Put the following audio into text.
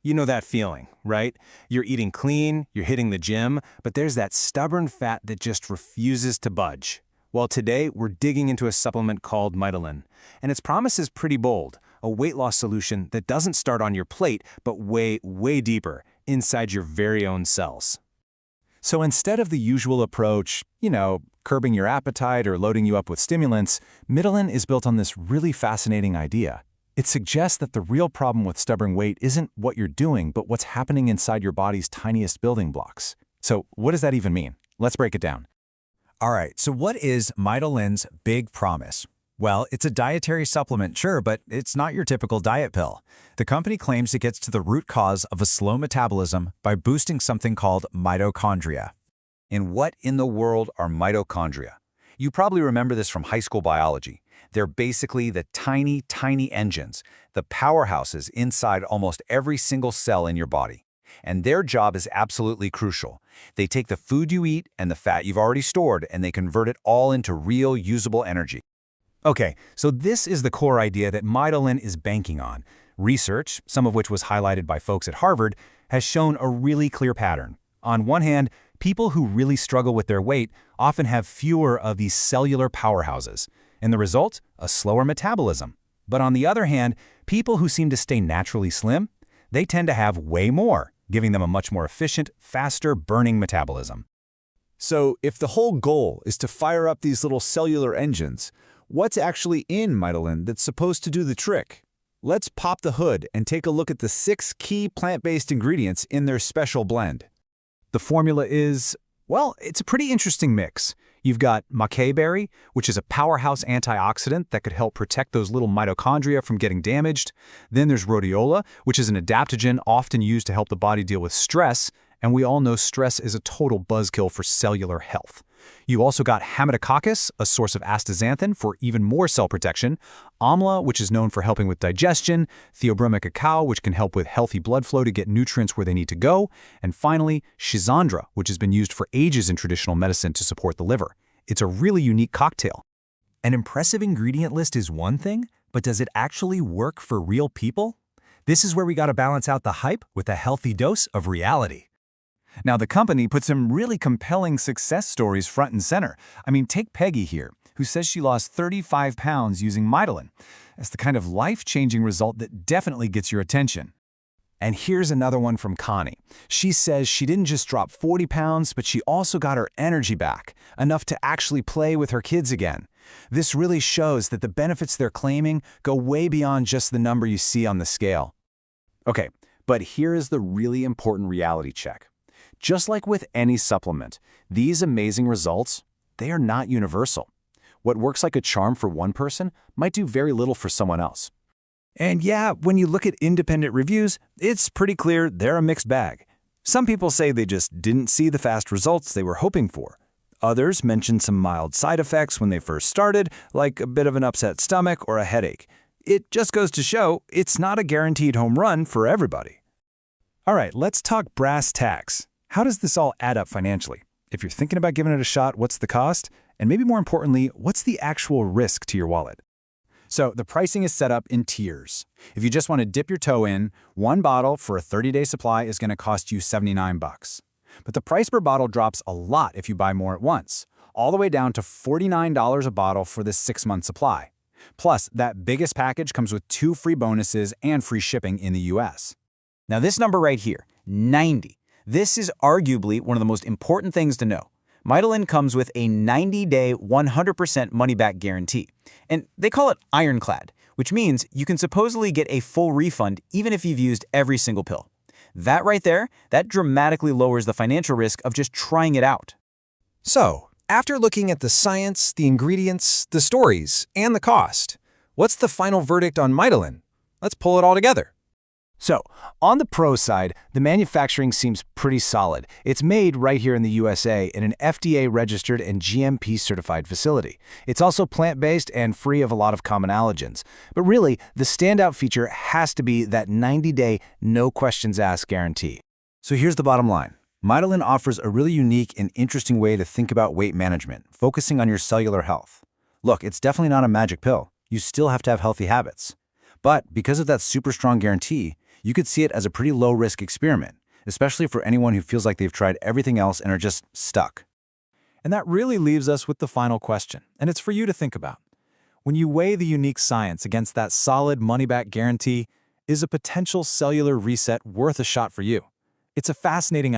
You know that feeling, right? You're eating clean, you're hitting the gym, but there's that stubborn fat that just refuses to budge. Well, today we're digging into a supplement called Mitolyn, and its promise is pretty bold, a weight loss solution that doesn't start on your plate, but way, way deeper, inside your very own cells. So instead of the usual approach, curbing your appetite or loading you up with stimulants, Mitolyn is built on this really fascinating idea. It suggests that the real problem with stubborn weight isn't what you're doing, but what's happening inside your body's tiniest building blocks. So what does that even mean? Let's break it down. All right, so what is Mitolyn's big promise? Well, it's a dietary supplement, sure, but it's not your typical diet pill. The company claims it gets to the root cause of a slow metabolism by boosting something called mitochondria. And what in the world are mitochondria? You probably remember this from high school biology. They're basically the tiny, tiny engines, the powerhouses inside almost every single cell in your body. And their job is absolutely crucial. They take the food you eat and the fat you've already stored, and they convert it all into real, usable energy. Okay, so this is the core idea that Mitolyn is banking on. Research, some of which was highlighted by folks at Harvard, has shown a really clear pattern. On one hand, people who really struggle with their weight often have fewer of these cellular powerhouses, and the result, a slower metabolism. But on the other hand, people who seem to stay naturally slim, they tend to have way more, giving them a much more efficient, faster burning metabolism. So if the whole goal is to fire up these little cellular engines, what's actually in Mitolyn that's supposed to do the trick? Let's pop the hood and take a look at the 6 key plant-based ingredients in their special blend. The formula is, well, it's a pretty interesting mix. You've got maca berry, which is a powerhouse antioxidant that could help protect those little mitochondria from getting damaged. Then there's rhodiola, which is an adaptogen often used to help the body deal with stress, and we all know stress is a total buzzkill for cellular health. You also got Haematococcus, a source of astaxanthin for even more cell protection, amla, which is known for helping with digestion, theobromine cacao, which can help with healthy blood flow to get nutrients where they need to go, and finally, schizandra, which has been used for ages in traditional medicine to support the liver. It's a really unique cocktail. An impressive ingredient list is one thing, but does it actually work for real people? This is where we gotta balance out the hype with a healthy dose of reality. Now, the company put some really compelling success stories front and center. I mean, take Peggy here, who says she lost 35 pounds using Mitolyn. That's the kind of life-changing result that definitely gets your attention. And here's another one from Connie. She says she didn't just drop 40 pounds, but she also got her energy back, enough to actually play with her kids again. This really shows that the benefits they're claiming go way beyond just the number you see on the scale. Okay, but here is the really important reality check. Just like with any supplement, these amazing results, they are not universal. What works like a charm for one person might do very little for someone else. And yeah, when you look at independent reviews, it's pretty clear they're a mixed bag. Some people say they just didn't see the fast results they were hoping for. Others mention some mild side effects when they first started, like a bit of an upset stomach or a headache. It just goes to show it's not a guaranteed home run for everybody. All right, let's talk brass tacks. How does this all add up financially? If you're thinking about giving it a shot, what's the cost? And maybe more importantly, what's the actual risk to your wallet? So the pricing is set up in tiers. If you just want to dip your toe in, one bottle for a 30-day supply is going to cost you $79. But the price per bottle drops a lot if you buy more at once, all the way down to $49 a bottle for this 6-month supply. Plus, that biggest package comes with 2 free bonuses and free shipping in the US. Now this number right here, 90. This is arguably one of the most important things to know. Mitolyn comes with a 90-day, 100% money-back guarantee. And they call it ironclad, which means you can supposedly get a full refund even if you've used every single pill. That right there, that dramatically lowers the financial risk of just trying it out. So, after looking at the science, the ingredients, the stories, and the cost, what's the final verdict on Mitolyn? Let's pull it all together. So, on the pro side, the manufacturing seems pretty solid. It's made right here in the USA in an FDA-registered and GMP-certified facility. It's also plant-based and free of a lot of common allergens. But really, the standout feature has to be that 90-day, no-questions-asked guarantee. So here's the bottom line. Mitolyn offers a really unique and interesting way to think about weight management, focusing on your cellular health. Look, it's definitely not a magic pill. You still have to have healthy habits. But because of that super strong guarantee, You could see it as a pretty low-risk experiment, especially for anyone who feels like they've tried everything else and are just stuck. And that really leaves us with the final question, and it's for you to think about. When you weigh the unique science against that solid money-back guarantee, is a potential cellular reset worth a shot for you? It's a fascinating